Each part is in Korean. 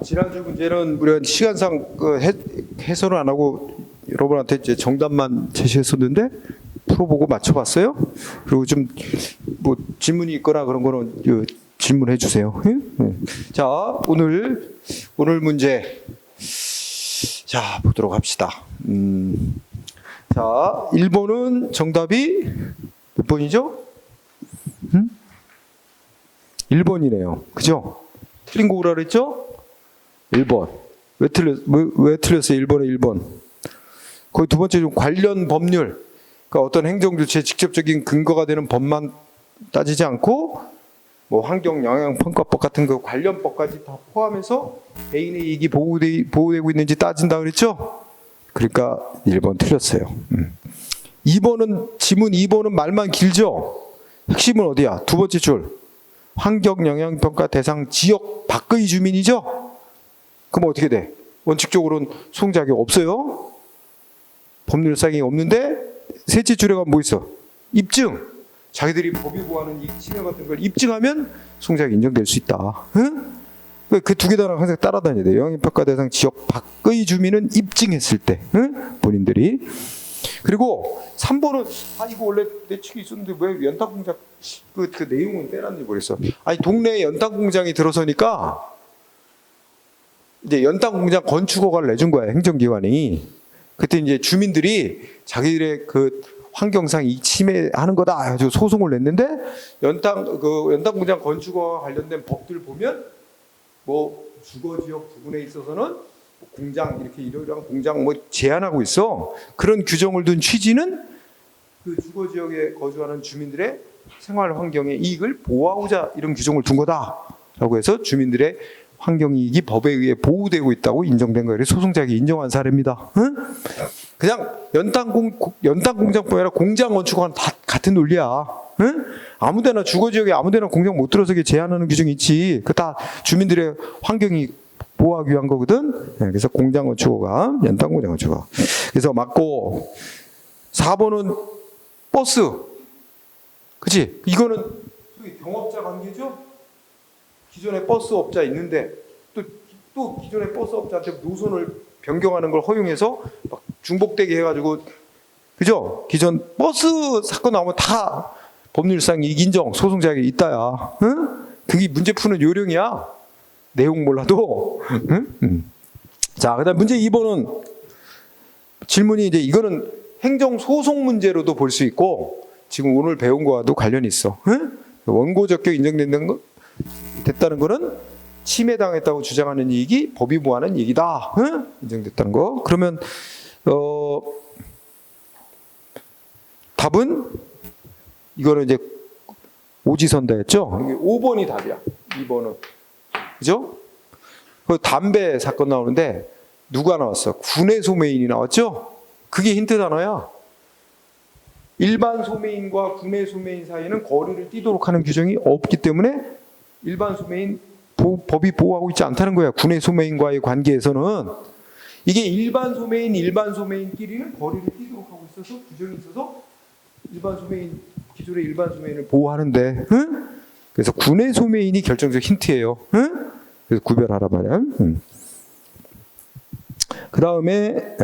지난주 문제는 우리가 시간상 해설을 안 하고 여러분한테 이제 정답만 제시했었는데 풀어보고 맞춰봤어요. 그리고 좀 뭐 질문이 있거나 그런 거는 질문해 주세요. 자, 오늘 문제 자 보도록 합시다. 자, 1번은 정답이 몇 번이죠? 1번이네요. 그죠? 틀린 거 오라 그랬죠? 1번. 왜 틀렸어요? 1번에 1번. 거기 두 번째 좀 관련 법률. 그러니까 어떤 행정조치의 직접적인 근거가 되는 법만 따지지 않고 뭐 환경영향평가법 같은 그 관련법까지 다 포함해서 개인의 이익이 보호되고 있는지 따진다 그랬죠? 그러니까 1번 틀렸어요. 2번은 지문 2번은 말만 길죠? 핵심은 어디야? 두 번째 줄. 환경영향평가 대상 지역 밖의 주민이죠? 그럼 어떻게 돼? 원칙적으로는 소송자격이 없어요. 법률사항이 없는데 셋째 줄에 가면 뭐 있어? 입증. 자기들이 법이 보호하는 이 침해 같은 걸 입증하면 소송자격이 인정될 수 있다. 그 두 개 다랑 항상 따라다녀야 돼. 영향평가 대상 지역 밖의 주민은 입증했을 때 본인들이. 그리고 3번은 이거 원래 내 책에 있었는데 왜 연탄공장 그 내용은 빼놨는지 모르겠어. 아니 동네에 연탄공장이 들어서니까 이제 연탄공장 건축 허가를 내준 거야, 행정기관이. 그때 이제 주민들이 자기들의 그 환경상 이 침해하는 거다 해가지고 소송을 냈는데 연탄공장 건축허가 관련된 법들 보면 뭐 주거지역 부분에 있어서는 공장 이렇게 이러이러한 공장 뭐 제한하고 있어. 그런 규정을 둔 취지는 그 주거지역에 거주하는 주민들의 생활 환경의 이익을 보호하고자 이런 규정을 둔 거다라고 해서 주민들의 환경 이익이 법에 의해 보호되고 있다고 인정된 거예요. 소송자격이 인정한 사례입니다. 그냥 연탄공장뿐 아니라 공장 건축과는 다 같은 논리야. 아무데나 주거지역에 아무데나 공장 못 들어서게 제한하는 규정이 있지. 그 다 주민들의 환경이 보호하기 위한 거거든. 그래서 공장 건축허가, 연탄공장 건축허가. 그래서 맞고 4번은 버스. 그치? 이거는 경업자 관계죠? 기존에 버스 업자 있는데 또 기존의 버스 업자한테 노선을 변경하는 걸 허용해서 막 중복되게 해가지고, 그죠? 기존 버스 사건 나오면 다 법률상 인정, 소송자격이 있다야. 그게 문제 푸는 요령이야. 내용 몰라도. 자, 그다음 문제 2번은 질문이 이제 이거는 행정소송 문제로도 볼 수 있고 지금 오늘 배운 거와도 관련이 있어. 원고 적격 인정됐다는 거는 침해당했다고 주장하는 이익이 법이 보호하는 이익이다. 인정됐다는 거. 그러면 답은 이거는 이제 오지선다였죠. 5번이 답이야. 2번은. 그죠? 그 담배 사건 나오는데 누가 나왔어? 군의 소매인이 나왔죠? 그게 힌트 단어야. 일반 소매인과 군의 소매인 사이에는 거리를 띄도록 하는 규정이 없기 때문에 일반 소매인 법이 보호하고 있지 않다는 거야. 군의 소매인과의 관계에서는. 이게 일반 소매인끼리는 거리를 띄도록 하고 있어서 규정이 있어서 기존의 일반 소매인을 보호하는데, 그래서 군의 소매인이 결정적 힌트예요. 그래서 구별하라 말이야. 그 다음에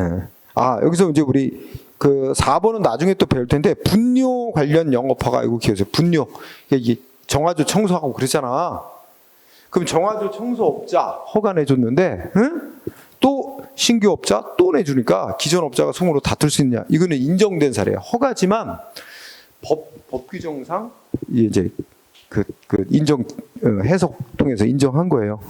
여기서 이제 우리 그 4번은 나중에 또 배울 텐데 분뇨 관련 영업허가 이거 기억하세요. 분뇨 이게 정화조 청소하고 그러잖아. 그럼 정화조 청소업자 허가 내줬는데 또 신규 업자 또 내주니까 기존 업자가 소송으로 다툴 수 있냐? 이거는 인정된 사례야. 허가지만 법 규정상 이제 그 인정 해석 통해서 인정한 거예요.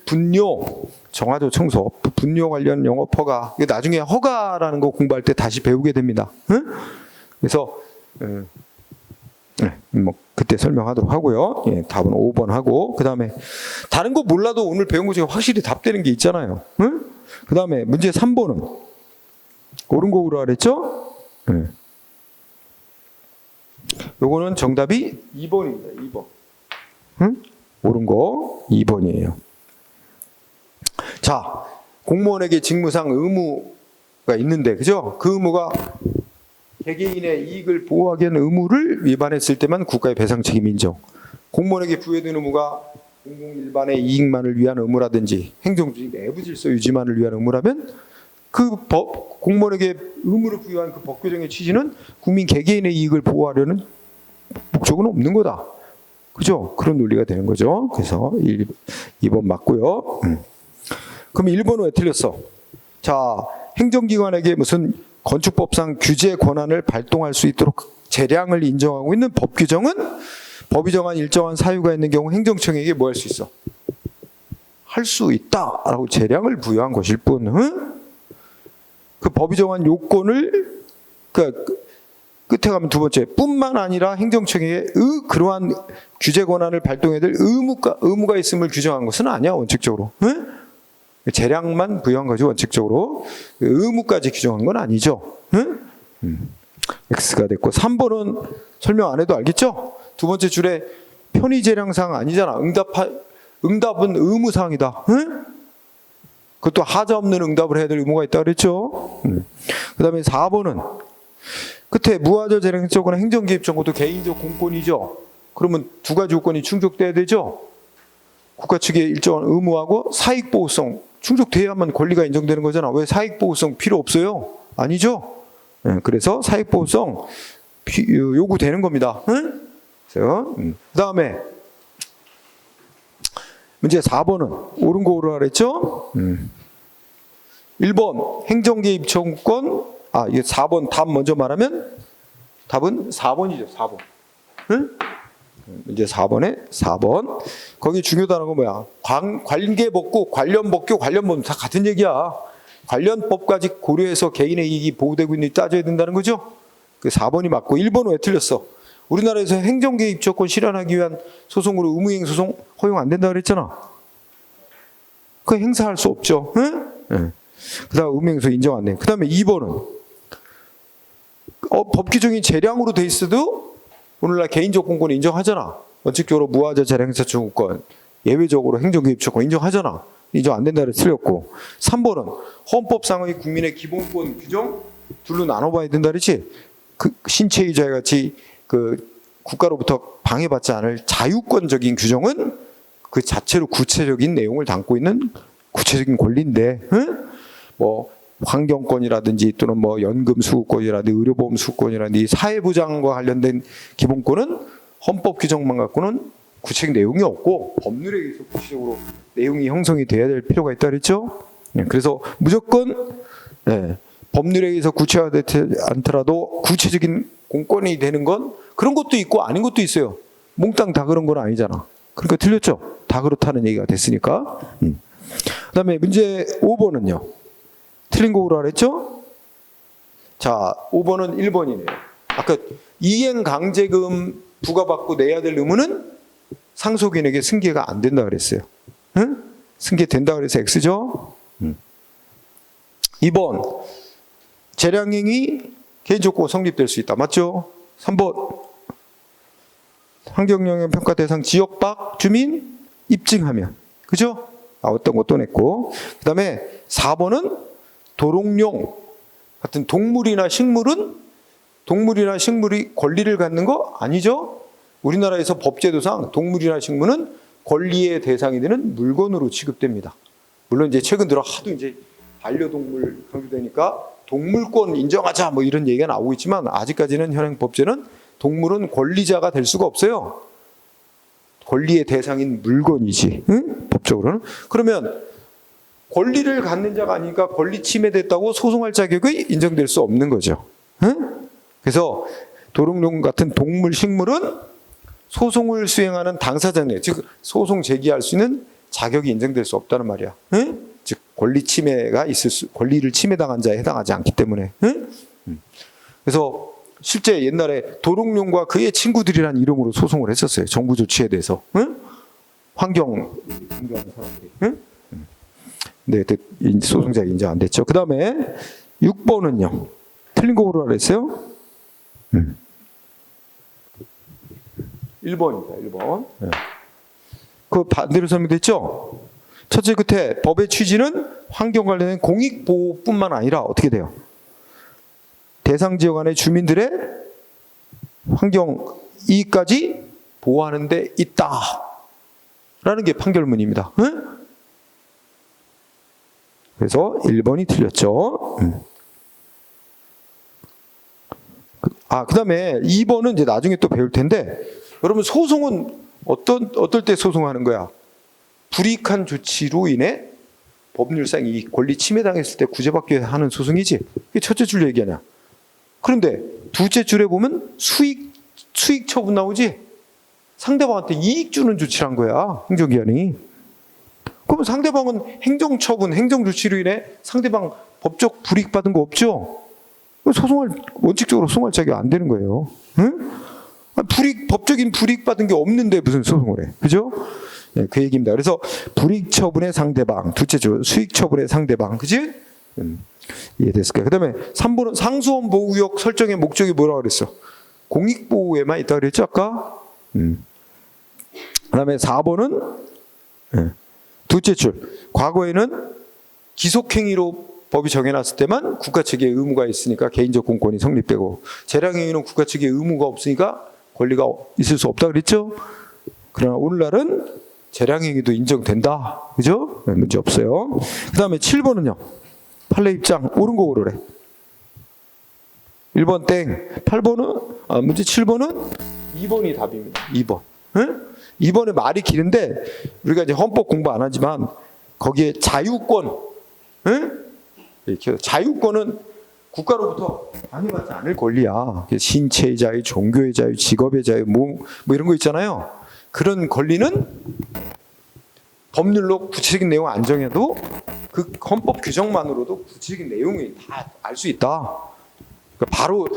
분뇨 정화조 청소 분뇨 관련 영업 허가, 이거 나중에 허가라는 거 공부할 때 다시 배우게 됩니다. 그래서 뭐 그때 설명하도록 하고요. 예, 답은 5번 하고, 그 다음에 다른 거 몰라도 오늘 배운 거 중에 확실히 답되는 게 있잖아요. 그 다음에 문제 3번은 옳은 거 오라 그랬죠? 요거는 정답이 2번입니다. 2번. 옳은 거 2번이에요. 자, 공무원에게 직무상 의무가 있는데, 그죠? 그 의무가 개개인의 이익을 보호하기 위한 의무를 위반했을 때만 국가의 배상 책임 인정. 공무원에게 부여된 의무가 공공 일반의 이익만을 위한 의무라든지 행정주의 내부 질서 유지만을 위한 의무라면 그 공무원에게 의무를 부여한 그 법 규정의 취지는 국민 개개인의 이익을 보호하려는 목적은 없는 거다. 그죠? 그런 논리가 되는 거죠. 그래서 2번 맞고요. 그럼 1번은 왜 틀렸어? 자, 행정기관에게 무슨 건축법상 규제 권한을 발동할 수 있도록 재량을 인정하고 있는 법 규정은 법이 정한 일정한 사유가 있는 경우 행정청에게 뭐 할 수 있어? 할 수 있다라고 재량을 부여한 것일 뿐, 그 법이 정한 요건을, 그러니까 끝에 가면 두 번째, 뿐만 아니라 행정청에게 그러한 규제 권한을 발동해야 될 의무가 있음을 규정한 것은 아니야, 원칙적으로. 재량만 부여한 거지, 원칙적으로. 의무까지 규정한 건 아니죠. X가 됐고, 3번은 설명 안 해도 알겠죠? 두 번째 줄에 편의재량사항 아니잖아. 응답은 의무사항이다. 그것도 하자 없는 응답을 해야 될 의무가 있다 그랬죠? 그 다음에 4번은 끝에 무하자 재량적거나 행정개입 정보도 개인적 공권이죠. 그러면 두 가지 요건이 충족돼야 되죠. 국가 측의 일정한 의무하고 사익보호성 충족돼야만 권리가 인정되는 거잖아. 왜 사익보호성 필요 없어요? 아니죠. 그래서 사익보호성 요구되는 겁니다. 그래서 그 다음에 문제 4번은 옳은 거 오르라 그랬죠? 1번 행정개입 청구권, 이게 4번 답 먼저 말하면 답은 4번이죠. 4번. 문제 4번에 4번. 거기 중요하다는 건 뭐야? 관계법규, 관련법규, 관련법 다 같은 얘기야. 관련법까지 고려해서 개인의 이익이 보호되고 있는지 따져야 된다는 거죠? 그 4번이 맞고 1번은 왜 틀렸어? 우리나라에서 행정개입 조건 실현하기 위한 소송으로 의무이행 소송 허용 안 된다 그랬잖아. 그거 행사할 수 없죠. 그 다음 의무이행소 인정 안 돼. 그 다음에 2번은 법 규정이 재량으로 돼 있어도 오늘날 개인적 공권을 인정하잖아. 원칙적으로 무하자 재량행사 청구권, 예외적으로 행정개입 조건 인정하잖아. 인정 안 된다 그래서 틀렸고, 3번은 헌법상의 국민의 기본권 규정 둘로 나눠봐야 된다 그랬지. 그 신체유자와 같이 그 국가로부터 방해받지 않을 자유권적인 규정은 그 자체로 구체적인 내용을 담고 있는 구체적인 권리인데, 뭐 환경권이라든지 또는 뭐 연금 수급권이라든지 의료보험 수급권이라든지 사회보장과 관련된 기본권은 헌법 규정만 갖고는 구체적 내용이 없고 법률에 의해서 구체적으로 내용이 형성이 돼야 될 필요가 있다 그랬죠. 그래서 무조건 법률에 의해서 구체화되지 않더라도 구체적인 공권이 되는 건 그런 것도 있고 아닌 것도 있어요. 몽땅 다 그런 건 아니잖아. 그러니까 틀렸죠. 다 그렇다는 얘기가 됐으니까. 그다음에 문제 5번은요. 틀린 거 오라 그랬죠? 자, 5번은 1번이네요. 아까 이행 강제금 부과받고 내야 될 의무는 상속인에게 승계가 안 된다 그랬어요. 승계된다 그래서 X죠? 2번 재량행위 개인적고 성립될 수 있다. 맞죠? 3번 환경영향 평가 대상 지역 밖 주민 입증하면. 그죠? 어떤 것도 냈고. 그 다음에 4번은 도롱뇽 같은 동물이나 식물이 권리를 갖는 거 아니죠? 우리나라에서 법제도상 동물이나 식물은 권리의 대상이 되는 물건으로 취급됩니다. 물론 이제 최근 들어 하도 이제 반려동물 강조되니까 동물권 인정하자 뭐 이런 얘기가 나오고 있지만 아직까지는 현행 법제는 동물은 권리자가 될 수가 없어요. 권리의 대상인 물건이지. 법적으로는. 그러면 권리를 갖는 자가 아니니까 권리 침해됐다고 소송할 자격이 인정될 수 없는 거죠. 그래서 도롱뇽 같은 동물, 식물은 소송을 수행하는 당사자네, 즉 소송 제기할 수 있는 자격이 인정될 수 없다는 말이야. 즉 권리 침해가 권리를 침해당한 자에 해당하지 않기 때문에. 그래서 실제 옛날에 도롱뇽과 그의 친구들이라는 이름으로 소송을 했었어요. 정부 조치에 대해서. 환경 공부하는 사람들이. 네, 소송자가 인정 안 됐죠. 그 다음에 6번은요. 틀린 거 오라 그랬어요? 1번입니다. 1번. 그 반대로 설명됐죠? 첫째 끝에 법의 취지는 환경 관련된 공익보호뿐만 아니라 어떻게 돼요? 대상 지역 안의 주민들의 환경 이익까지 보호하는 데 있다. 라는 게 판결문입니다. 응? 그래서 1번이 틀렸죠. 그 다음에 2번은 이제 나중에 또 배울 텐데, 여러분 소송은 어떨 때 소송하는 거야? 불이익한 조치로 인해 법률상 이 권리 침해당했을 때 구제받기 위해 하는 소송이지. 그게 첫째 줄 얘기하냐. 그런데 둘째 줄에 보면 수익 처분 나오지. 상대방한테 이익 주는 조치를 한 거야, 행정기관이. 그러면 상대방은 행정처분, 행정조치로 인해 상대방 법적 불이익 받은 거 없죠? 원칙적으로 소송할 자격이 안 되는 거예요. 응? 법적인 불이익 받은 게 없는데 무슨 소송을 해. 그죠? 네, 그 얘기입니다. 그래서 불이익 처분의 상대방, 둘째 줄 수익 처분의 상대방. 그지? 이해됐을까요? 그 다음에 3번은 상수원 보호구역 설정의 목적이 뭐라고 그랬어? 공익보호에만 있다고 그랬죠, 아까? 그 다음에 4번은 둘째 줄. 과거에는 기속행위로 법이 정해놨을 때만 국가 측의 의무가 있으니까 개인적 공권이 성립되고, 재량행위는 국가 측의 의무가 없으니까 권리가 있을 수 없다 그랬죠? 그러나 오늘날은 재량행위도 인정된다. 그죠? 문제 없어요. 그 다음에 7번은요. 판례 입장 옳은 거 고르래. 1번 땡. 8번은 문제 7번은 2번이 답입니다. 2번. 응? 2번에 말이 길은데 우리가 이제 헌법 공부 안 하지만 거기에 자유권, 응? 이렇게 자유권은 국가로부터 방해받지 않을 권리야. 신체의 자유, 종교의 자유, 직업의 자유, 뭐 이런 거 있잖아요. 그런 권리는 법률로 구체적인 내용 안 정해도 그 헌법 규정만으로도 구체적인 내용이 다 알 수 있다. 그러니까 바로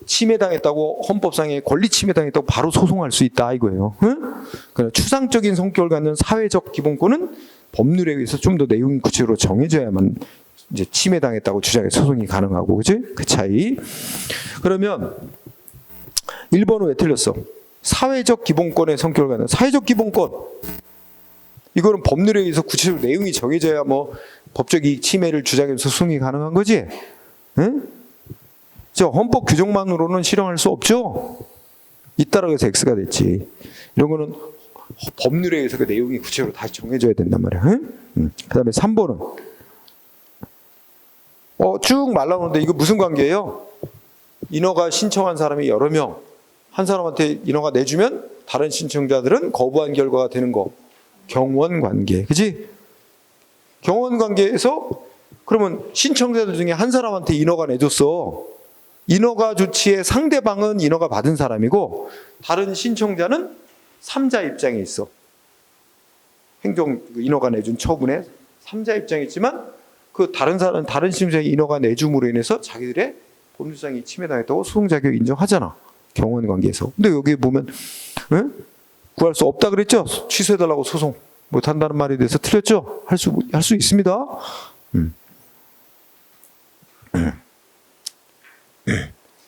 침해당했다고, 헌법상의 권리 침해당했다고 바로 소송할 수 있다 이거예요. 응? 추상적인 성격을 갖는 사회적 기본권은 법률에 의해서 좀 더 내용이 구체적으로 정해져야만 이제 침해당했다고 주장해 소송이 가능하고, 그지? 그 차이. 그러면 1번은 왜 틀렸어? 사회적 기본권의 성격을 갖는 사회적 기본권. 이거는 법률에 의해서 구체적으로 내용이 정해져야 뭐 법적 이익 침해를 주장해서 소송이 가능한 거지. 응? 저 헌법 규정만으로는 실행할 수 없죠. 잇따라 그래서 X가 됐지. 이런 거는 법률에 의해서 그 내용이 구체적으로 다시 정해져야 된단 말이야. 응? 그 다음에 3번은 쭉 말라오는데 이거 무슨 관계예요? 인허가 신청한 사람이 여러 명, 한 사람한테 인허가 내주면 다른 신청자들은 거부한 결과가 되는 거. 경원 관계. 그지? 경원 관계에서 그러면 신청자들 중에 한 사람한테 인허가 내줬어. 인허가 조치의 상대방은 인허가 받은 사람이고 다른 신청자는 3자 입장에 있어. 행정 인허가 내준 처분에 3자 입장에 있지만 그 다른 신청자의 인허가 내줌으로 인해서 자기들의 법률상이 침해당했다고 소송 자격 인정하잖아. 경원 관계에서. 근데 여기 보면 구할 수 없다 그랬죠? 취소해달라고 소송 못 한다는 말에 대해서 틀렸죠? 할 수 있습니다.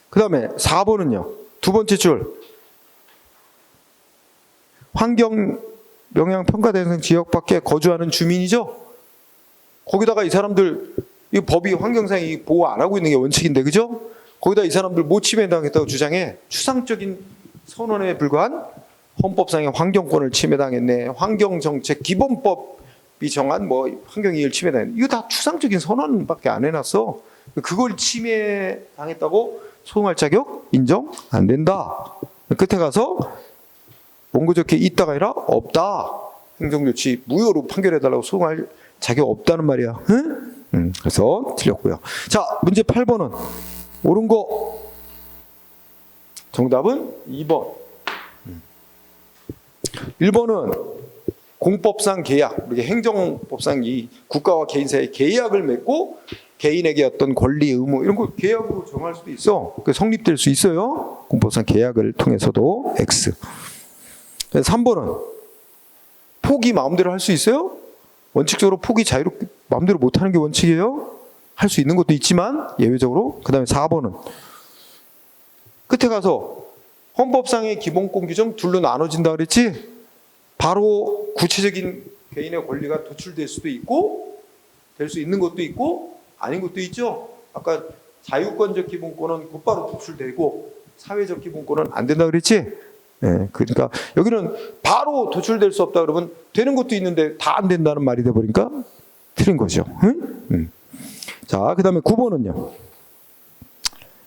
그 다음에 4번은요. 두 번째 줄. 환경 영향 평가 대상 지역 밖에 거주하는 주민이죠? 거기다가 이 사람들, 이 법이 환경상이 보호 안 하고 있는 게 원칙인데, 그죠? 거기다 이 사람들 못 침해당했다고 주장해. 추상적인 선언에 불과한 헌법상의 환경권을 침해당했네. 환경정책 기본법이 정한 뭐 환경이익을 침해당했네. 이거 다 추상적인 선언밖에 안 해놨어. 그걸 침해당했다고 소송할 자격 인정 안 된다. 끝에 가서 원고적게 있다가 아니라 없다. 행정조치 무효로 판결해달라고 소송할 자격 없다는 말이야. 응? 그래서 틀렸고요. 자, 문제 8번은 옳은 거. 정답은 2번. 1번은 공법상 계약, 우리 행정법상 이 국가와 개인 사이의 계약을 맺고 개인에게 어떤 권리, 의무 이런 거 계약으로 정할 수도 있어. 성립될 수 있어요. 공법상 계약을 통해서도 X. 3번은 포기 마음대로 할 수 있어요? 원칙적으로 포기 자유롭게 마음대로 못하는 게 원칙이에요? 할 수 있는 것도 있지만 예외적으로. 그 다음에 4번은 끝에 가서 헌법상의 기본권 규정 둘로 나눠진다 그랬지? 바로 구체적인 개인의 권리가 도출될 수도 있고 될 수 있는 것도 있고 아닌 것도 있죠? 아까 자유권적 기본권은 곧바로 도출되고 사회적 기본권은 안 된다 그랬지? 예, 그러니까 여기는 바로 도출될 수 없다 그러면 되는 것도 있는데 다 안 된다는 말이 돼 버리니까 틀린 거죠. 응? 자, 그다음에 9번은요.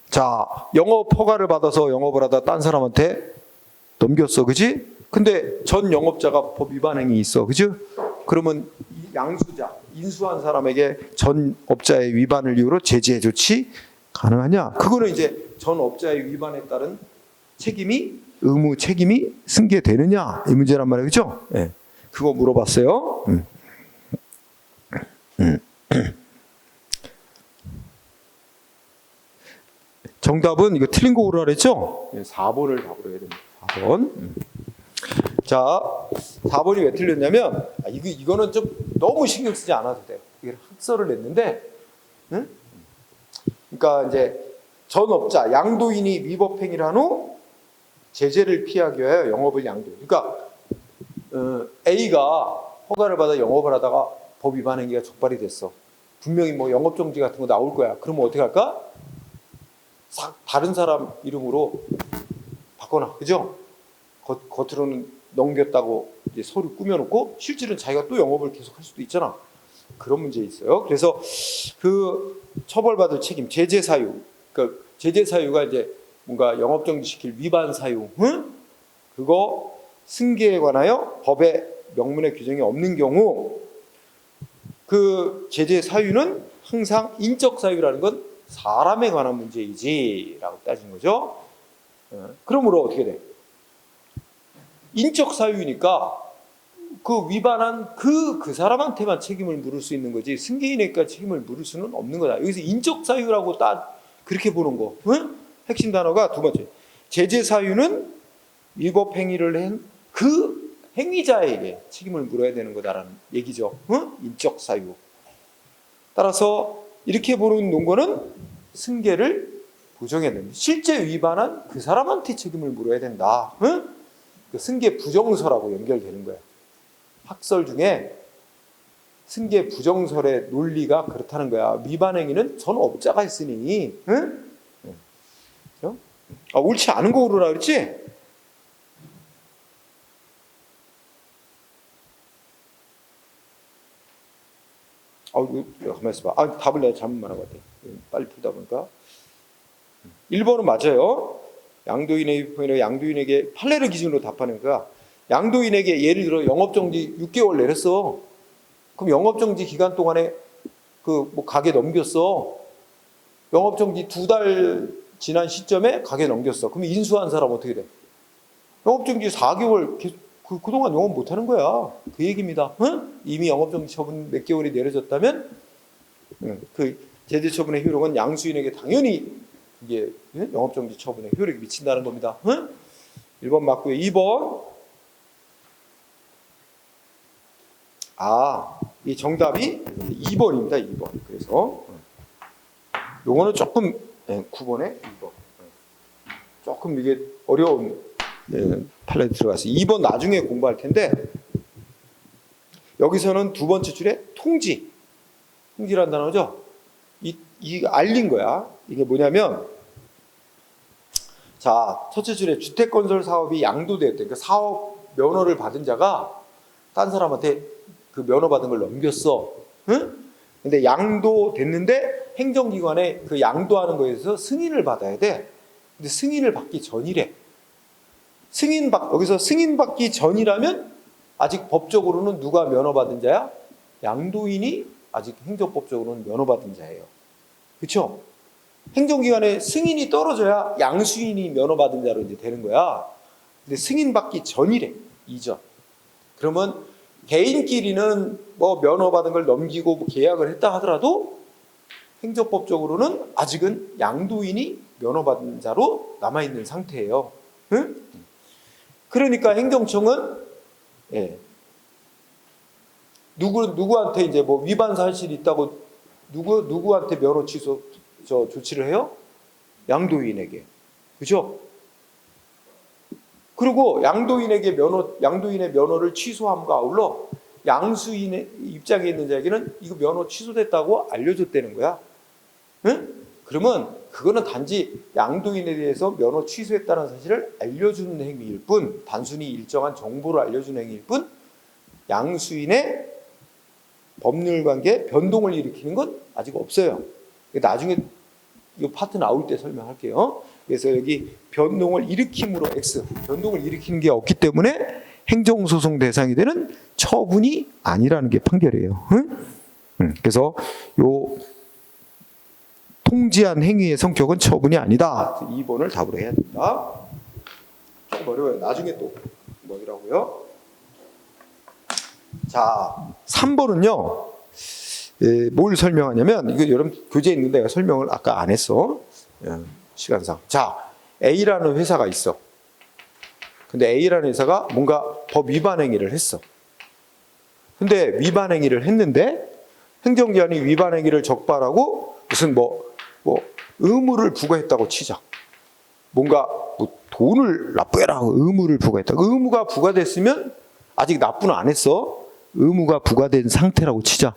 자, 영업 허가를 받아서 영업을 하다 딴 사람한테 넘겼어, 그지? 근데 전 영업자가 법 위반 행위 있어, 그죠? 그러면 이 양수자, 인수한 사람에게 전 업자의 위반을 이유로 제재 조치 가능하냐? 그거는 이제 전 업자의 위반에 따른 의무 책임이 승계되느냐 이 문제란 말이에요, 그죠? 예, 그거 물어봤어요. 정답은 이거 틀린 거 오라 그랬죠? 4번을 답으로 해야 됩니다. 4번. 자, 4번이 왜 틀렸냐면 이거는 좀 너무 신경 쓰지 않아도 돼요. 이게 학설을 냈는데, 응? 그러니까 이제 전업자 양도인이 위법 행위를 한 후 제재를 피하기 위하여 영업을 양도. 그러니까 A가 허가를 받아 영업을 하다가 법 위반 행위가 적발이 됐어. 분명히 뭐 영업 정지 같은 거 나올 거야. 그러면 어떻게 할까? 다른 사람 이름으로 바꿔놔, 그죠? 겉으로는 넘겼다고 이제 서류 꾸며놓고 실질은 자기가 또 영업을 계속할 수도 있잖아. 그런 문제 있어요. 그래서 그 처벌받을 책임, 제재 사유, 그러니까 제재 사유가 이제 뭔가 영업 정지시킬 위반 사유, 그거 승계에 관하여 법의 명문의 규정이 없는 경우 그 제재 사유는 항상 인적 사유라는 건 사람에 관한 문제이지라고 따진 거죠. 그러므로 어떻게 돼? 인적 사유니까 그 위반한 그 사람한테만 책임을 물을 수 있는 거지 승계인에게 책임을 물을 수는 없는 거다. 여기서 인적 사유라고 그렇게 보는 거. 핵심 단어가 두 번째. 제재 사유는 위법 행위를 한 그 행위자에게 책임을 물어야 되는 거다라는 얘기죠. 인적 사유. 따라서 이렇게 보는 논거는 승계를 부정해야 됩니다. 실제 위반한 그 사람한테 책임을 물어야 된다. 그 승계 부정서라고 연결되는 거예요. 학설 중에 승계 부정설의 논리가 그렇다는 거야. 위반 행위는 전 업자가 했으니, 옳지 않은 거 고르라 그랬지? 가만히 있어봐. 답을 내가 잘못 말한 것 같아. 빨리 풀다 보니까. 1번은 맞아요. 양도인에게 판례를 기준으로 답하는 거야. 양도인에게 예를 들어 영업정지 6개월 내렸어. 그럼 영업정지 기간 동안에 가게 넘겼어. 영업정지 2달 지난 시점에 가게 넘겼어. 그럼 인수한 사람 어떻게 돼? 영업정지 4개월 그동안 영업 못하는 거야. 그 얘기입니다. 이미 영업정지 처분 몇 개월이 내려졌다면 그 제재 처분의 효력은 양수인에게 당연히 이게 영업정지 처분에 효력이 미친다는 겁니다. 1번 맞고요. 2번. 이 정답이 2번입니다. 2번. 그래서 요거는 조금 9번에 2번. 조금 이게 어려운 판례에 들어갔어요. 2번 나중에 공부할 텐데 여기서는 두 번째 줄에 통지라는 단어죠. 이 알린 거야. 이게 뭐냐면 자, 첫째 줄에 주택건설 사업이 양도되었대. 그러니까 사업 면허를 받은 자가 딴 사람한테 그 면허 받은 걸 넘겼어. 근데 양도됐는데 행정기관에 그 양도하는 거에 대해서 승인을 받아야 돼. 근데 승인을 받기 전이래. 여기서 승인받기 전이라면 아직 법적으로는 누가 면허받은 자야? 양도인이 아직 행정법적으로는 면허받은 자예요. 그렇죠? 행정기관에 승인이 떨어져야 양수인이 면허받은 자로 이제 되는 거야. 근데 승인받기 전이래. 이전. 그러면 개인끼리는 뭐 면허받은 걸 넘기고 뭐 계약을 했다 하더라도 행정법적으로는 아직은 양도인이 면허받은 자로 남아있는 상태예요. 그러니까 행정청은 누구한테 이제 뭐 위반 사실이 있다고 누구한테 면허 취소 조치를 해요? 양도인에게. 그죠? 그리고 양도인의 면허를 취소함과 아울러 양수인의 입장에 있는 자에게는 이거 면허 취소됐다고 알려줬다는 거야. 응? 그러면 그거는 단지 양도인에 대해서 면허 취소했다는 사실을 알려주는 행위일 뿐, 단순히 일정한 정보를 알려주는 행위일 뿐, 양수인의 법률관계 변동을 일으키는 건 아직 없어요. 나중에 이 파트 나올 때 설명할게요. 그래서 여기 변동을 일으킴으로 X, 변동을 일으키는 게 없기 때문에 행정소송 대상이 되는 처분이 아니라는 게 판결이에요. 그래서 요 통지한 행위의 성격은 처분이 아니다. 2번을 답으로 해야 된다. 조금 어려워요. 나중에 또 뭐더라고요. 자, 3번은요. 뭘 설명하냐면 이거 여러분 교재에 있는데 내가 설명을 아까 안 했어. 시간상. 자, A라는 회사가 있어. 근데 A라는 회사가 뭔가 법 위반 행위를 했어. 근데 위반 행위를 했는데 행정기관이 위반 행위를 적발하고 무슨 뭐 의무를 부과했다고 치자. 뭔가 뭐 돈을 납부해라 의무를 부과했다. 의무가 부과됐으면 아직 납부는 안 했어. 의무가 부과된 상태라고 치자.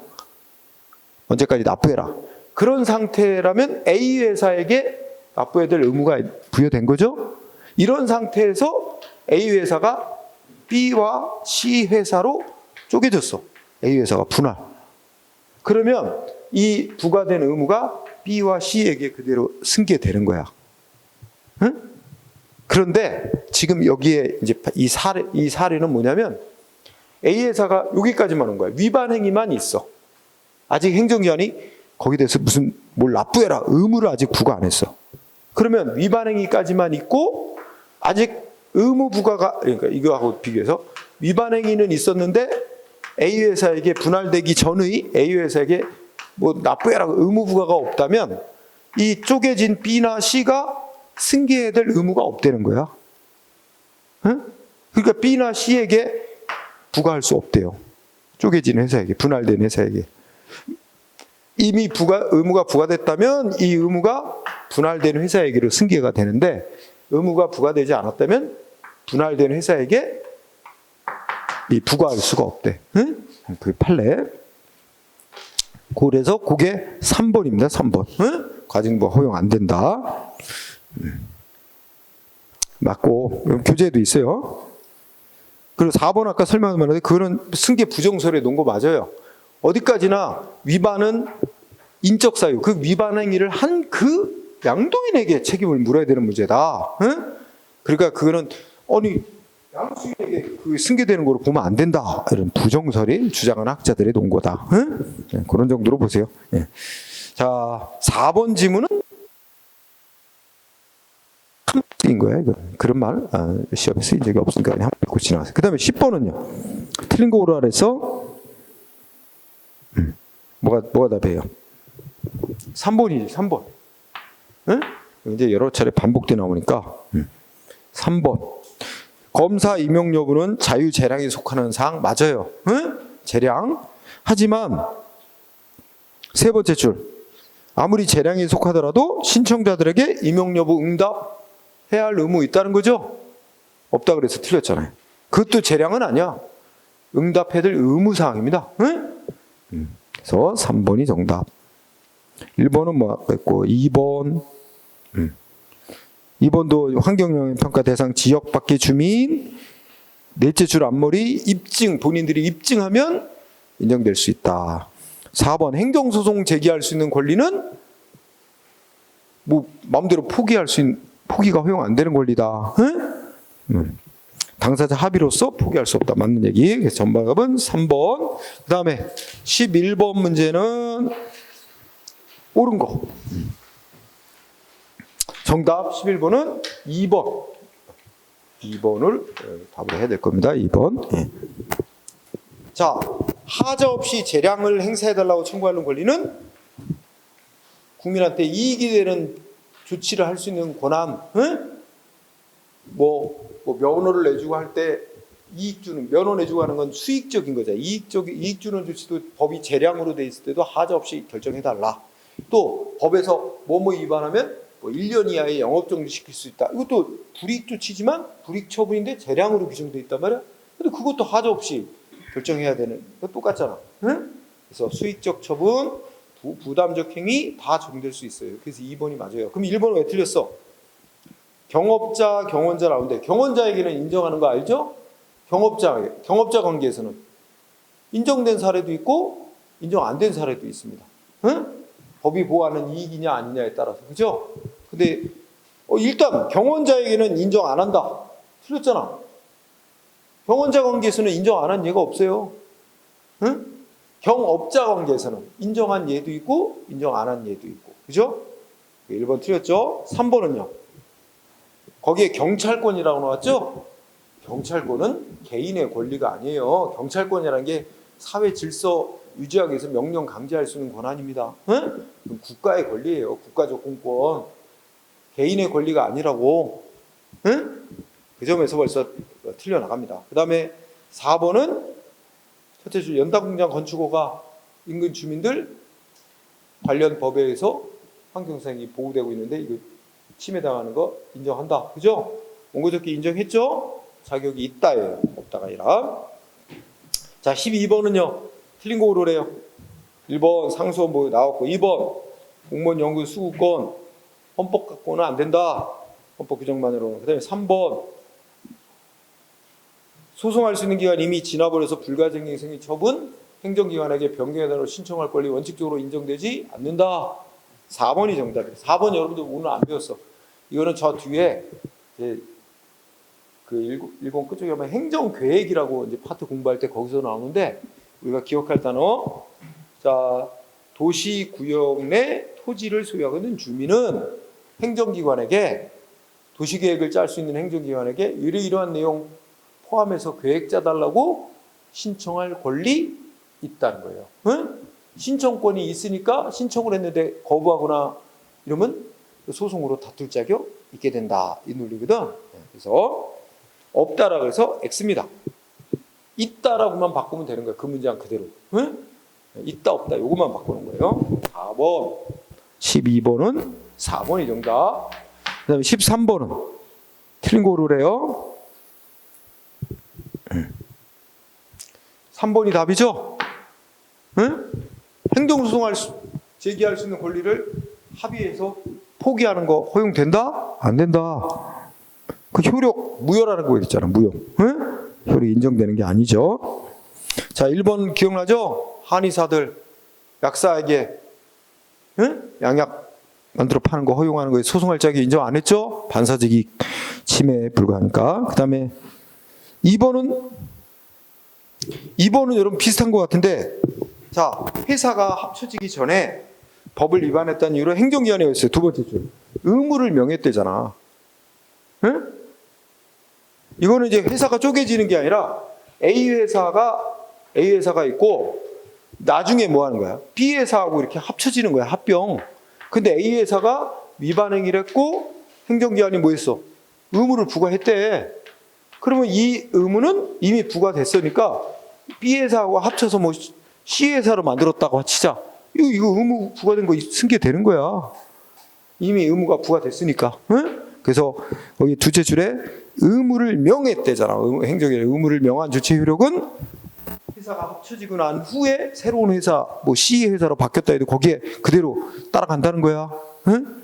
언제까지 납부해라. 그런 상태라면 A 회사에게 납부해야 될 의무가 부여된 거죠. 이런 상태에서 A 회사가 B와 C 회사로 쪼개졌어. A 회사가 분할. 그러면 이 부과된 의무가 B와 C에게 그대로 승계되는 거야. 응? 그런데 지금 여기에 이제 이 사례는 뭐냐면 A 회사가 여기까지만 온 거야. 위반 행위만 있어. 아직 행정기관이 거기에 대해서 무슨 뭘 납부해라 의무를 아직 부과 안 했어. 그러면 위반 행위까지만 있고 아직 의무 부과가, 그러니까 이거하고 비교해서 위반 행위는 있었는데 A 회사에게 분할되기 전의 A 회사에게 뭐 납부해라 의무 부과가 없다면 이 쪼개진 B나 C가 승계해야 될 의무가 없다는 거야. 응? 그러니까 B나 C에게 부과할 수 없대요. 쪼개진 회사에게, 분할된 회사에게. 이미 의무가 부과됐다면 이 의무가 분할된 회사에게로 승계가 되는데 의무가 부과되지 않았다면 분할된 회사에게 부과할 수가 없대. 응? 그 판례. 그래서 그게 3번입니다. 3번. 응? 과징부 허용 안 된다. 맞고 교재에도 있어요. 그리고 4번 아까 설명한 말인데 그거는 승계 부정설에 놓은 거 맞아요. 어디까지나 위반은 인적 사유, 그 위반 행위를 한 그 양도인에게 책임을 물어야 되는 문제다. 응? 그러니까 그거는 양수인에게 그 승계되는 거로 보면 안 된다. 이런 부정설이 주장하는 학자들의 논거다. 응? 네, 그런 정도로 보세요. 네. 자, 4번 지문은 인 거야. 이거. 그런 말 시험에 쓰인 적이 없으니까 그냥 한번 읽고 지나가세요. 그 다음에 10번은요. 틀린 거 오라 그래서 뭐가 답이에요? 3번이지. 3번. 응? 이제 여러 차례 반복돼 나오니까 3번. 검사 임용 여부는 자유재량에 속하는 사항 맞아요. 응? 재량. 하지만 세 번째 줄. 아무리 재량에 속하더라도 신청자들에게 임용 여부 응답해야 할 의무 있다는 거죠? 없다 그래서 틀렸잖아요. 그것도 재량은 아니야. 응답해야 될 의무사항입니다. 응? 그래서 3번이 정답. 1번은 뭐 했고 2번 2번도 환경영향평가 대상 지역 밖의 주민 넷째 줄 앞머리 입증 본인들이 입증하면 인정될 수 있다. 4번 행정소송 제기할 수 있는 권리는 뭐 마음대로 포기가 허용 안 되는 권리다. 응? 당사자 합의로서 포기할 수 없다. 맞는 얘기. 그래서 정답은 3번. 그 다음에 11번 문제는 옳은 거. 정답 11번은 2번. 2번을 답을 해야 될 겁니다. 2번. 예. 자, 하자 없이 재량을 행사해달라고 청구하는 권리는 국민한테 이익이 되는 조치를 할 수 있는 권한. 응? 뭐 면허를 내주고 할 때 이익 주는, 면허 내주고 하는 건 수익적인 거죠. 이익 주는 조치도 법이 재량으로 돼 있을 때도 하자 없이 결정해달라. 또 법에서 뭐뭐 위반하면 1년 이하의 영업정지 시킬 수 있다. 이것도 불이익 조치지만 불이익 처분인데 재량으로 규정돼 있단 말이야. 근데 그것도 하자 없이 결정해야 되는 거 똑같잖아. 응? 그래서 수익적 처분, 부담적 행위 다 적용될 수 있어요. 그래서 2번이 맞아요. 그럼 1번은 왜 틀렸어? 경업자, 경원자 나오는데 경원자에게는 인정하는 거 알죠? 경업자 관계에서는 인정된 사례도 있고 인정 안 된 사례도 있습니다. 응? 법이 보호하는 이익이냐 아니냐에 따라서. 그죠? 근데 일단 경원자에게는 인정 안 한다. 틀렸잖아. 경원자 관계에서는 인정 안 한 예가 없어요. 응? 경업자 관계에서는 인정한 예도 있고 인정 안 한 예도 있고. 그죠? 1번 틀렸죠? 3번은요. 거기에 경찰권이라고 나왔죠? 경찰권은 개인의 권리가 아니에요. 경찰권이라는 게 사회 질서 유지하기 위해서 명령 강제할 수 있는 권한입니다. 응? 국가의 권리예요. 국가적 공권. 개인의 권리가 아니라고. 응? 그 점에서 벌써 틀려나갑니다. 그 다음에 4번은 첫째 줄 연다공장 건축호가 인근 주민들 관련 법에 의해서 환경성이 보호되고 있는데 이거 침해당하는 거 인정한다. 그죠? 원고적기 인정했죠? 자격이 있다예요. 없다가 아니라. 자, 12번은요. 틀린 거 고르래요. 1번 상수원보 나왔고 2번 공무원 연구 수구권 헌법 갖고는 안 된다. 헌법 규정만으로는. 그 다음에 3번 소송할 수 있는 기간 이미 지나버려서 불가증행 생긴 처분 행정기관에게 변경해달라고 신청할 권리 원칙적으로 인정되지 않는다. 4번이 정답이에요. 4번 여러분들 오늘 안 배웠어. 이거는 저 뒤에 이제 그 10 끝쪽에 보면 행정계획이라고 이제 파트 공부할 때 거기서 나오는데 우리가 기억할 단어. 자, 도시구역 내 토지를 소유하고 있는 주민은 행정기관에게 도시계획을 짤 수 있는 행정기관에게 이러한 내용 포함해서 계획 짜달라고 신청할 권리 있다는 거예요. 응? 신청권이 있으니까 신청을 했는데 거부하거나 이러면 소송으로 다툴 자격 있게 된다. 이 논리거든. 그래서 없다라고 해서 X입니다. 있다라고만 바꾸면 되는 거예요. 그 문장 그대로. 응? 있다 없다 요것만 바꾸는 거예요. 4번 12번은 4번이 정답. 그 다음에 13번은 틀린 거 고르래요. 3번이 답이죠? 응? 행정소송할 제기할 수 있는 권리를 합의해서 포기하는 거 허용된다? 안 된다. 그 효력 무효라는 거 있잖아. 무효. 응? 효력이 인정되는 게 아니죠. 자, 1번 기억나죠? 한의사들 약사에게 응? 양약 만들어 파는 거 허용하는 거에 소송할 자격 인정 안 했죠? 반사적 이익 침해에 불과하니까. 그 다음에 2번은 여러분 비슷한 것 같은데, 자, 회사가 합쳐지기 전에 법을 위반했다는 이유로 행정기관에 있어요. 두 번째 줄. 의무를 명했대잖아. 응? 이거는 이제 회사가 쪼개지는 게 아니라 A 회사가 있고 나중에 뭐 하는 거야? B 회사하고 이렇게 합쳐지는 거야. 합병. 근데 A 회사가 위반 행위를 했고 행정기관이 뭐 했어? 의무를 부과했대. 그러면 이 의무는 이미 부과됐으니까 B 회사하고 합쳐서 뭐 C 회사로 만들었다고 치자. 이거 의무 부과된 거 승계되는 거야. 이미 의무가 부과됐으니까. 응? 그래서 거기 두째 줄에 의무를 명했대잖아. 행정의 의무를 명한 주체 효력은 회사가 합쳐지고 난 후에 새로운 회사, 뭐 C 회사로 바뀌었다 해도 거기에 그대로 따라간다는 거야. 응?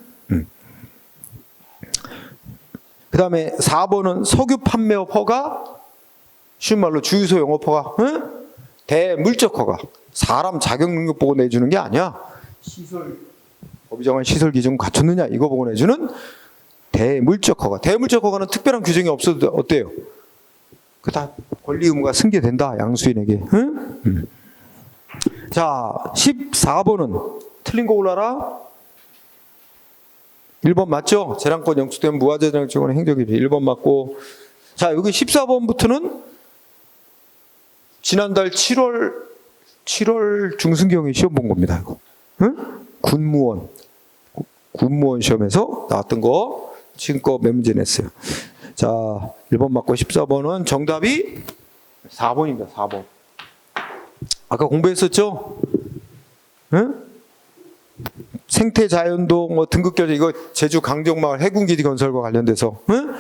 그 다음에 4번은 석유 판매업 허가, 쉬운 말로 주유소 영업 허가, 응? 대물적 허가. 사람 자격 능력 보고 내주는 게 아니야. 법이 정한 시설 기준 갖췄느냐 이거 보고 내주는 대물적 허가. 대물적 허가는 특별한 규정이 없어도 어때요? 그 다 권리 의무가 승계된다. 양수인에게. 응? 자, 14번은 틀린 거 올라라. 1번 맞죠? 재량권 영축된 무화재장치권 행정기피 1번 맞고. 자, 여기 14번부터는 지난달 7월 중순경에 시험 본 겁니다. 이거. 응? 군무원 시험에서 나왔던 거 지금껏 몇 문제 냈어요. 자, 1번 맞고 14번은 정답이 4번입니다. 4번. 아까 공부했었죠? 응? 생태자연동 뭐 등급결제 이거 제주 강정마을 해군기지 건설과 관련돼서 응?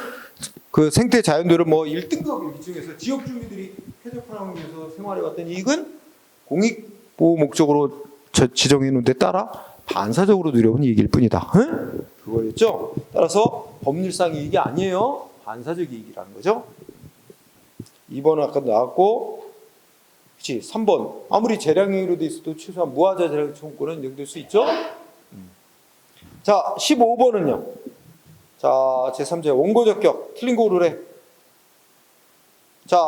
그 생태자연도를 뭐 1등급 기준에서 지역 주민들이 쾌적한 환경에서 생활해왔던 이익은 공익보호 목적으로 지정해 놓은 데 따라 반사적으로 누려온 이익일 뿐이다. 응? 그거였죠? 따라서 법률상 이익이 아니에요. 반사적 이익이라는 거죠. 2번은 아까 나왔고, 그치? 3번. 아무리 재량행위로 돼 있어도 최소한 무하자 재량 청구권은 인정될 수 있죠? 자, 15번은요. 자, 제3제 원고적격. 틀린 거 고르래. 자,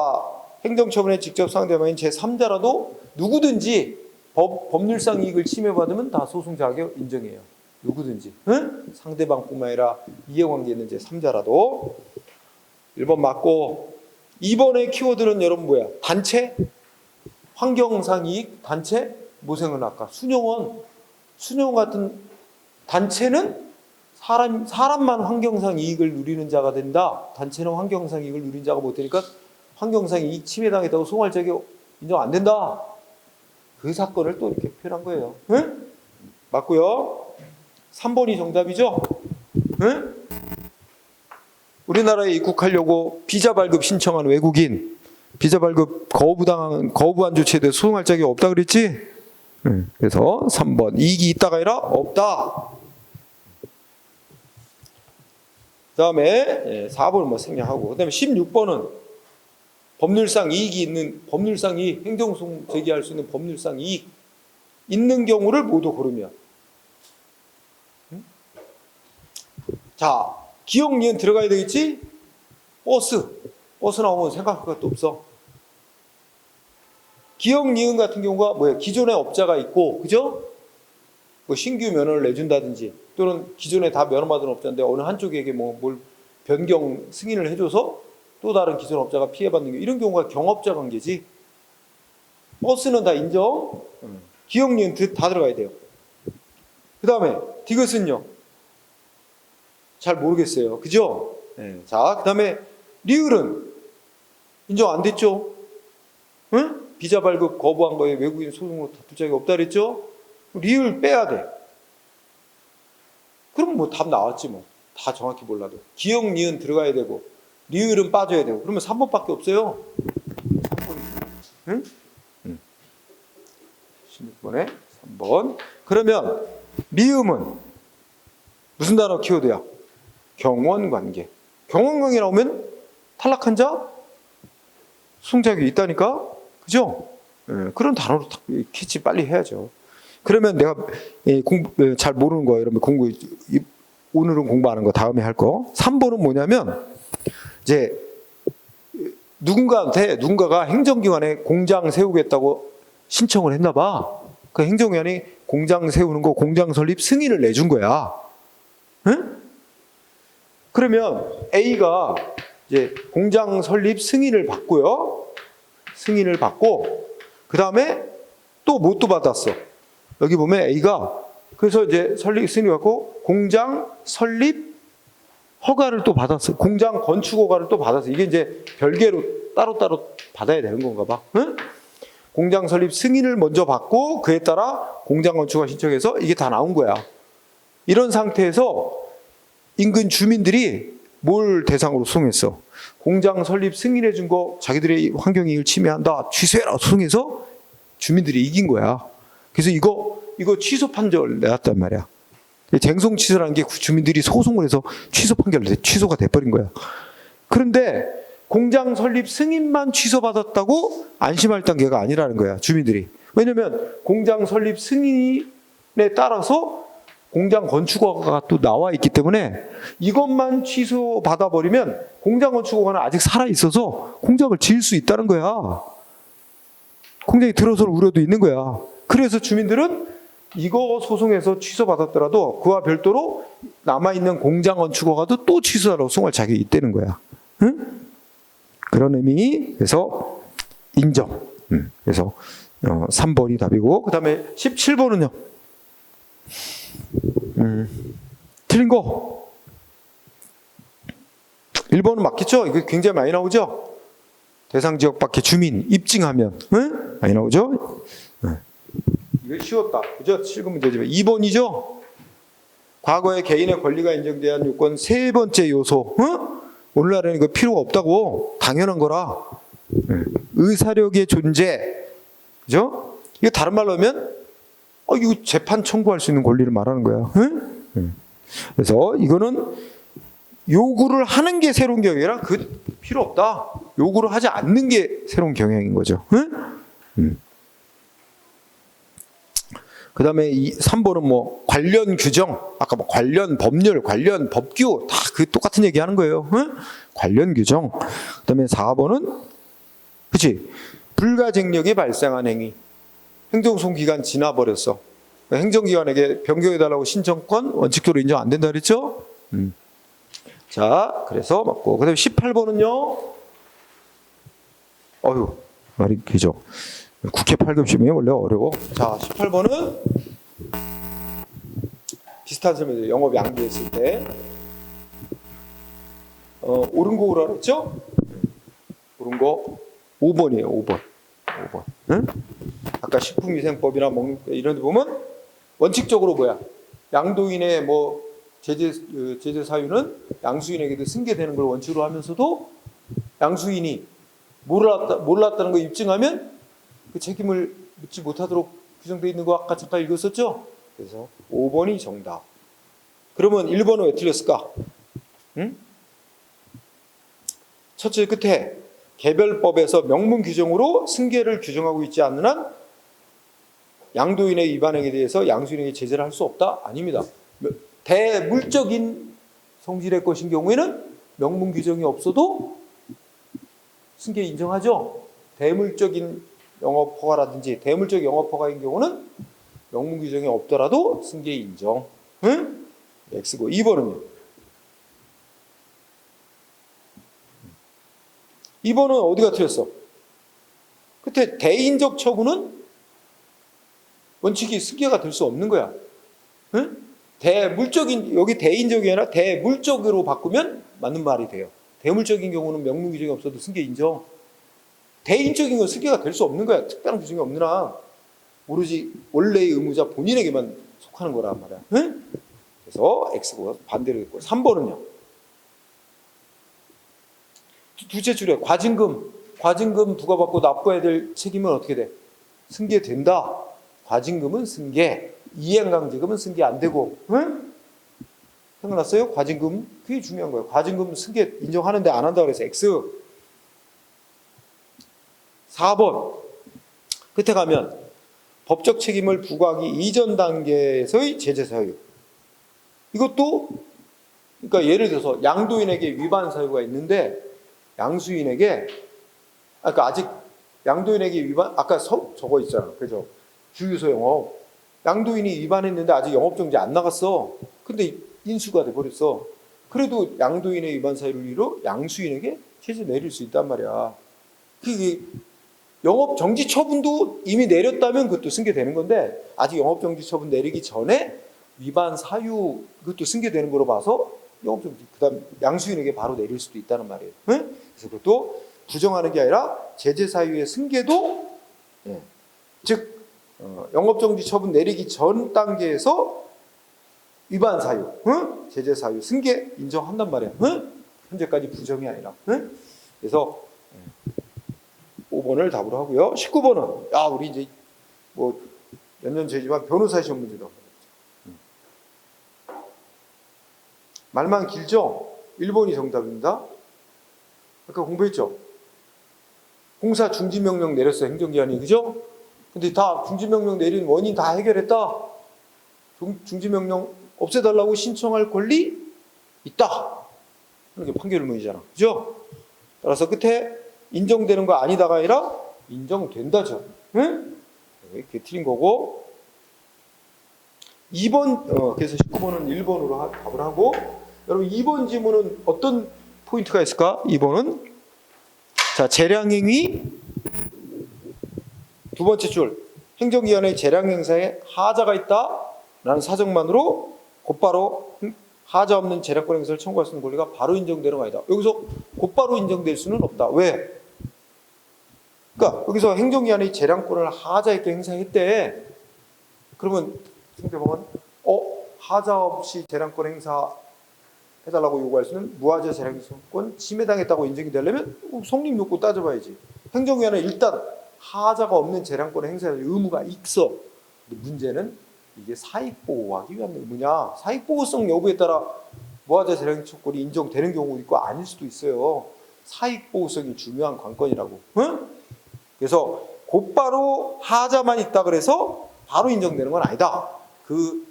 행정처분의 직접 상대방인 제3자라도 누구든지 법률상 이익을 침해받으면 다 소송 자격 인정해요. 누구든지. 응? 상대방뿐만 아니라 이해관계 있는 제3자라도. 1번 맞고. 2번의 키워드는 여러분 뭐야? 단체? 환경상 이익? 단체? 모생은 아까 순영원 같은 단체는 사람만 환경상 이익을 누리는 자가 된다. 단체는 환경상 이익을 누린 자가 못 되니까 환경상 이익 침해당했다고 소송할 자격 인정 안 된다. 그 사건을 또 이렇게 표현한 거예요. 응? 맞고요. 3번이 정답이죠? 응? 우리나라에 입국하려고 비자 발급 신청한 외국인, 비자 발급 거부한 조치에 대해 소송할 자격이 없다 그랬지? 응. 그래서 3번 이익이 있다가 아니라 없다. 그 다음에 4번은 뭐 생략하고, 그 다음에 16번은 법률상 이익이 있는, 법률상 이익, 행정소송 제기할 수 있는 법률상 이익 있는 경우를 모두 고르면. 자, 기억, 니은 들어가야 되겠지? 버스 나오면 생각할 것도 없어. 기억, 니은 같은 경우가 뭐야? 기존에 업자가 있고, 그죠? 뭐 신규 면허를 내준다든지, 또는 기존에 다 면허받은 업자인데 어느 한쪽에게 뭘 변경 승인을 해줘서 또 다른 기존 업자가 피해받는 게, 이런 경우가 경업자 관계지. 버스는 다 인정. 기억, 니은 다 들어가야 돼요. 그 다음에 디귿은요, 잘 모르겠어요. 그죠? 네. 자, 그 다음에 리을은 인정 안 됐죠? 응? 비자 발급 거부한 거에 외국인 소송으로 다툴 자격이 없다 그랬죠? 리을 빼야 돼. 그럼 뭐 답 나왔지 뭐. 다 정확히 몰라도. 기억, 니은 들어가야 되고 리을은 빠져야 되고. 그러면 3번밖에 없어요. 3번이. 응? 16번에 3번. 그러면 미음은 무슨 단어 키워드야? 경원관계. 경원관계 나오면 탈락한 자 소송 자격이 있다니까? 그죠? 그런 단어로 캐치 빨리 해야죠. 그러면 내가 잘 모르는 거 이러면 오늘은 공부하는 거 다음에 할 거. 3번은 뭐냐면 이제 누군가가 행정기관에 공장 세우겠다고 신청을 했나 봐. 그 행정기관이 공장 세우는 거 공장 설립 승인을 내준 거야. 응? 그러면 A가 이제 공장 설립 승인을 받고요. 승인을 받고 그 다음에 또 뭣도 받았어. 여기 보면 A가 그래서 이제 설립 승인을 받고 공장 설립 허가를 또 받았어. 공장 건축 허가를 또 받았어. 이게 이제 별개로 따로따로 받아야 되는 건가 봐. 응? 공장 설립 승인을 먼저 받고 그에 따라 공장 건축허가 신청해서 이게 다 나온 거야. 이런 상태에서 인근 주민들이 뭘 대상으로 소송했어? 공장 설립 승인해 준 거 자기들의 환경이익을 침해한다. 취소해라. 소송해서 주민들이 이긴 거야. 그래서 이거 취소 판결 내왔단 말이야. 쟁송 취소라는 게 주민들이 소송을 해서 취소 판결을 취소가 돼버린 거야. 그런데 공장 설립 승인만 취소받았다고 안심할 단계가 아니라는 거야, 주민들이. 왜냐면 공장 설립 승인에 따라서 공장 건축허가가 또 나와 있기 때문에 이것만 취소받아버리면 공장 건축허가는 아직 살아있어서 공장을 지을 수 있다는 거야. 공장이 들어설 우려도 있는 거야. 그래서 주민들은 이거 소송해서 취소받았더라도 그와 별도로 남아있는 공장 건축허가도 또 취소하라고 소송할 자격이 있다는 거야. 응? 그런 의미, 그래서 인정. 그래서 3번이 답이고, 그 다음에 17번은요. 틀린 거. 1번은 맞겠죠? 이거 굉장히 많이 나오죠? 대상 지역 밖의 주민 입증하면 응? 많이 나오죠? 이거 쉬웠다. 그죠? 7문제지만 2번이죠? 과거에 개인의 권리가 인정돼야 한 요건 세 번째 요소. 응? 오늘날에는 이거 필요가 없다고. 당연한 거라. 의사력의 존재. 그죠? 이거 다른 말로 하면 이거 재판 청구할 수 있는 권리를 말하는 거야. 응? 응. 그래서 이거는 요구를 하는 게 새로운 경영이라 그 필요 없다. 요구를 하지 않는 게 새로운 경영인 거죠. 응? 그 다음에 이 3번은 뭐 관련 규정, 아까 뭐 관련 법률, 관련 법규 다 그 똑같은 얘기 하는 거예요. 응? 관련 규정. 그 다음에 4번은 그치? 불가쟁력이 발생한 행위. 행정소송 기간 지나버렸어. 행정기관에게 변경해달라고 신청권 원칙적으로 인정 안 된다 그랬죠? 자, 그래서 맞고. 그 다음에 18번은요. 말이 길죠. 국회 8급 시험이 원래 어려워. 자, 18번은 비슷한 설명이에요. 영업 양도했을 때. 옳은 거 오라 그랬죠? 옳은 거 5번이에요. 5번. 응? 아까 식품위생법이나 이런 데 보면 원칙적으로 뭐야? 양도인의 뭐 제재 사유는 양수인에게도 승계되는 걸 원칙으로 하면서도 양수인이 몰랐다는 걸 입증하면 그 책임을 묻지 못하도록 규정되어 있는 거 아까 잠깐 읽었었죠? 그래서 5번이 정답. 그러면 1번은 왜 틀렸을까? 응? 첫째 끝에 개별법에서 명문 규정으로 승계를 규정하고 있지 않는 한 양도인의 위반 행위에 대해서 양수인에게 제재를 할 수 없다? 아닙니다. 대물적인 성질의 것인 경우에는 명문 규정이 없어도 승계 인정하죠. 대물적인 영업 허가라든지 대물적 영업 허가인 경우는 명문 규정이 없더라도 승계 인정. 응? X고 2번은요. 2번은 어디가 틀렸어? 끝에 대인적 처분은 원칙이 승계가 될 수 없는 거야. 응? 대물적인, 여기 대인적이 아니라 대물적으로 바꾸면 맞는 말이 돼요. 대물적인 경우는 명문 규정이 없어도 승계 인정. 대인적인 건 승계가 될 수 없는 거야. 특별한 규정이 없는 한 오로지 원래의 의무자 본인에게만 속하는 거란 말이야. 응? 그래서 X고 반대로 했고 3번은요. 두째 줄에 과징금 부과받고 납부해야 될 책임은 어떻게 돼? 승계된다. 과징금은 승계, 이행강제금은 승계 안 되고. 응? 생각났어요? 과징금 그게 중요한 거예요. 과징금 승계 인정하는데 안 한다 그래서 X. 4번 끝에 가면 법적 책임을 부과하기 이전 단계에서의 제재 사유. 이것도 그러니까 예를 들어서 양도인에게 위반 사유가 있는데 양수인에게 아까 아직 양도인에게 위반 아까 저거 있잖아. 그죠? 주유소 영업. 양도인이 위반했는데 아직 영업 정지 안 나갔어. 근데 인수가 돼 버렸어. 그래도 양도인의 위반 사유를 이유로 양수인에게 제재 내릴 수 있단 말이야. 그게 영업 정지 처분도 이미 내렸다면 그것도 승계되는 건데 아직 영업 정지 처분 내리기 전에 위반 사유 그것도 승계되는 거로 봐서 영업 정지 그다음 양수인에게 바로 내릴 수도 있다는 말이에요. 응? 그래서 그것도 부정하는 게 아니라 제재 사유의 승계도 즉 영업 정지 처분 내리기 전 단계에서 위반 사유, 제재 사유 승계 인정한단 말이에요. 현재까지 부정이 아니라. 그래서 5번을 답으로 하고요. 19번은 우리 이제 뭐 몇 년 전이지만 변호사 시험 문제도 말만 길죠? 1번이 정답입니다. 아까 공부했죠? 공사 중지명령 내렸어요. 행정기관이. 그죠? 근데 다 중지명령 내린 원인 다 해결했다. 중지명령 없애달라고 신청할 권리 있다. 이렇게 판결문이잖아. 그죠? 따라서 끝에 인정되는 거 아니다가 아니라 인정된다죠. 응? 이렇게 틀린 거고 2번 그래서 19번은 1번으로 답을 하고 여러분 2번 지문은 어떤 포인트가 있을까? 2번은 자 재량행위 두 번째 줄 행정기관의 재량행사에 하자가 있다라는 사정만으로 곧바로 하자 없는 재량권 행사를 청구할 수 있는 권리가 바로 인정되는 거 아니다. 여기서 곧바로 인정될 수는 없다. 왜? 그러니까 여기서 행정기관이 재량권을 하자 있게 행사했대. 그러면 상대방은 하자 없이 재량권 행사해달라고 요구할 수는 무하자 재량권 침해당했다고 인정이 되려면 성립 요구 따져봐야지. 행정기관은 일단 하자가 없는 재량권 행사할 의무가 있어. 근데 문제는 이게 사익보호하기 위한 의무냐, 사익보호성 여부에 따라 무하자 재량 청구권이 인정되는 경우도 있고 아닐 수도 있어요. 사익보호성이 중요한 관건이라고. 응? 그래서 곧바로 하자만 있다 그래서 바로 인정되는 건 아니다. 그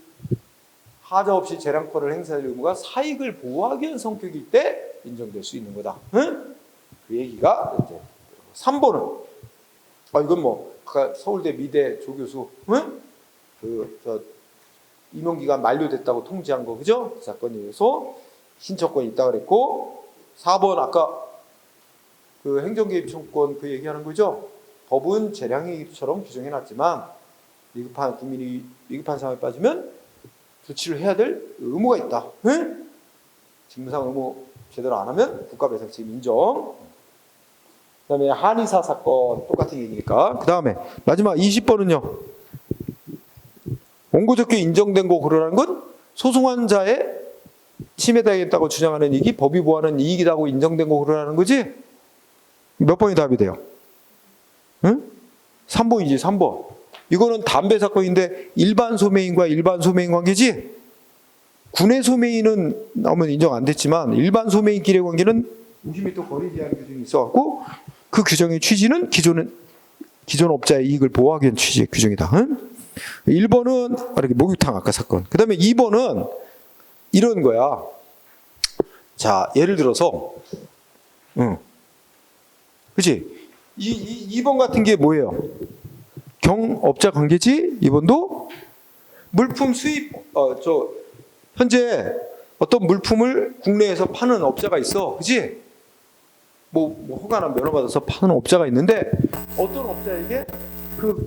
하자 없이 재량권을 행사할 의무가 사익을 보호하기 위한 성격일 때 인정될 수 있는 거다. 응? 그 얘기가 이제 3번은 이건 뭐 아까 서울대 미대 조교수 응? 저 임용기간 만료됐다고 통지한 거 그죠? 그 사건에 의해서 신청권이 있다 그랬고 4번 아까 그 행정개입 청구권 그 얘기하는 거죠? 법은 재량이익처럼 규정해놨지만 위급한 국민이 위급한 상황에 빠지면 조치를 해야 될 의무가 있다. 응? 직무상 의무 제대로 안 하면 국가배상 책임 인정. 그 다음에 한의사 사건 똑같은 얘기니까. 그 다음에 마지막 20번은요. 원고적격 인정된 거 그러라는 건 소송한 자의 침해당했다고 주장하는 이익이 법이 보호하는 이익이라고 인정된 거 그러라는 거지? 몇 번이 답이 돼요? 응? 3번이지 3번. 이거는 담배 사건인데 일반 소매인과 일반 소매인 관계지? 군의 소매인은 나오면 인정 안 됐지만 일반 소매인끼리의 관계는 50m 거리 제한 규정이 있어갖고 그 규정의 취지는 기존 업자의 이익을 보호하기 위한 취지의 규정이다. 응? 1번은 이렇게 목욕탕 아까 사건. 그 다음에 2번은 이런 거야. 자, 예를 들어서, 그치? 2번 같은 게 뭐예요? 경업자 관계지? 2번도 물품 수입, 현재 어떤 물품을 국내에서 파는 업자가 있어. 그치? 뭐 허가나 면허 받아서 파는 업자가 있는데 어떤 업자에게 그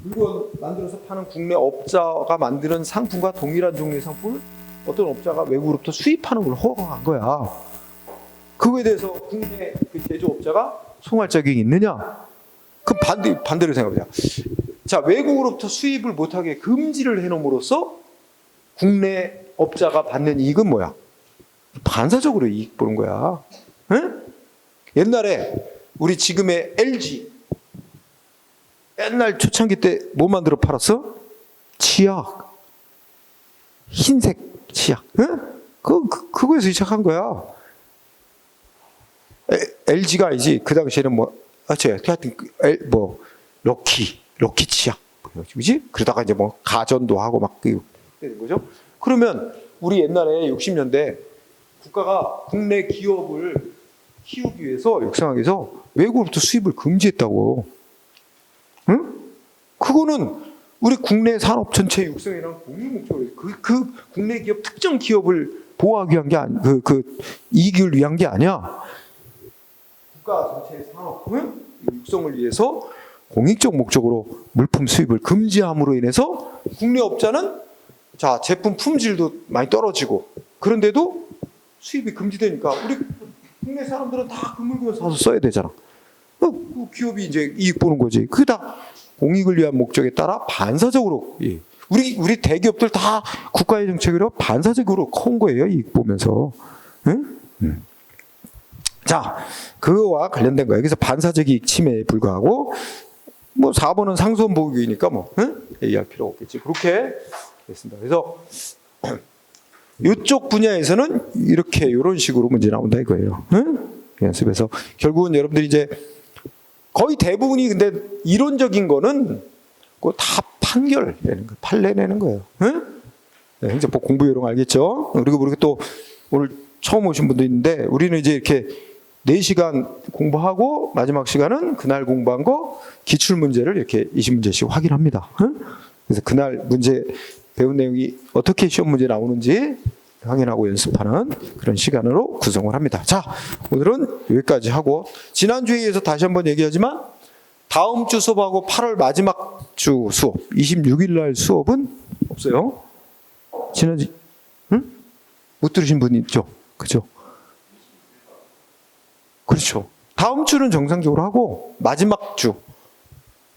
물건 만들어서 파는 국내 업자가 만드는 상품과 동일한 종류의 상품을 어떤 업자가 외국으로부터 수입하는 걸 허가한 거야. 그거에 대해서 국내 그 제조업자가 송할 자격이 있느냐? 그럼 반대로 생각해보자. 자, 외국으로부터 수입을 못하게 금지를 해놓음으로써 국내 업자가 받는 이익은 뭐야? 반사적으로 이익 보는 거야. 응? 옛날에 우리 지금의 LG 옛날 초창기 때 뭐 만들어 팔았어? 치약. 흰색 치약. 응? 그거에서 시작한 거야. LG가 아니지. 그 당시에는 하여튼 럭키 치약. 그지? 그러다가 이제 뭐 가전도 하고 막 되는 거죠. 그러면 우리 옛날에 60년대 국가가 국내 기업을 키우기 위해서 육성하기 위해서 외국으로부터 수입을 금지했다고. 응? 그거는 우리 국내 산업 전체 육성이랑 공유 목적으로 그 국내 기업 특정 기업을 보호하기 위한 게 그 이익을 위한 게 아니야. 국가 전체의 산업 육성을 위해서 공익적 목적으로 물품 수입을 금지함으로 인해서 국내 업자는 자 제품 품질도 많이 떨어지고 그런데도 수입이 금지되니까 우리 국내 사람들은 다 그 물건을 사서 써야 되잖아. 그 기업이 이제 이익 보는 거지. 그게 다 공익을 위한 목적에 따라 반사적으로 우리 대기업들 다 국가의 정책으로 반사적으로 커온 거예요. 이익 보면서. 응? 자, 그거와 관련된 거예요. 그래서 반사적 이익 침해에 불과하고 뭐 4번은 상수원 보호규이니까 뭐 얘기할 필요 없겠지. 그렇게 됐습니다. 그래서 이쪽 분야에서는 이런 식으로 문제 나온다 이거예요. 응? 연습에서 결국은 여러분들이 이제 거의 대부분이 근데 이론적인 거는 다 판결 내는 거, 판례 내는 거예요. 응? 네, 행정법 공부 요령 알겠죠? 그리고 또 오늘 처음 오신 분도 있는데 우리는 이제 이렇게 4시간 공부하고 마지막 시간은 그날 공부한 거 기출 문제를 이렇게 20문제씩 확인합니다. 응? 그래서 그날 문제 배운 내용이 어떻게 시험 문제 나오는지 확인하고 연습하는 그런 시간으로 구성을 합니다. 자, 오늘은 여기까지 하고 지난주에 이어서 다시 한번 얘기하지만 다음 주 수업하고 8월 마지막 주 수업 26일 날 수업은 없어요. 지난주 못 들으신 분 있죠? 그죠? 그렇죠. 다음 주는 정상적으로 하고 마지막 주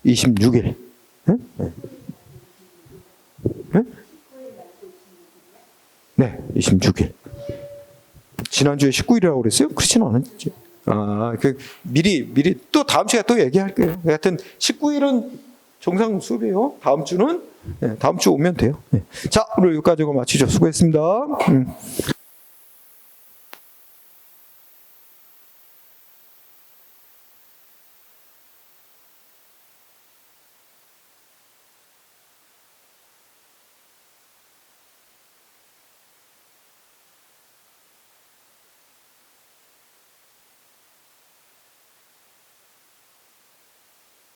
26일. 네? 네? 네, 26일. 지난주에 19일이라고 그랬어요? 그렇지는 않았지. 미리 또 다음 시간에 또 얘기할게요. 하여튼 19일은 정상 수업이에요. 다음 주는 다음 주 오면 돼요. 자, 오늘 여기까지 마치죠. 수고했습니다.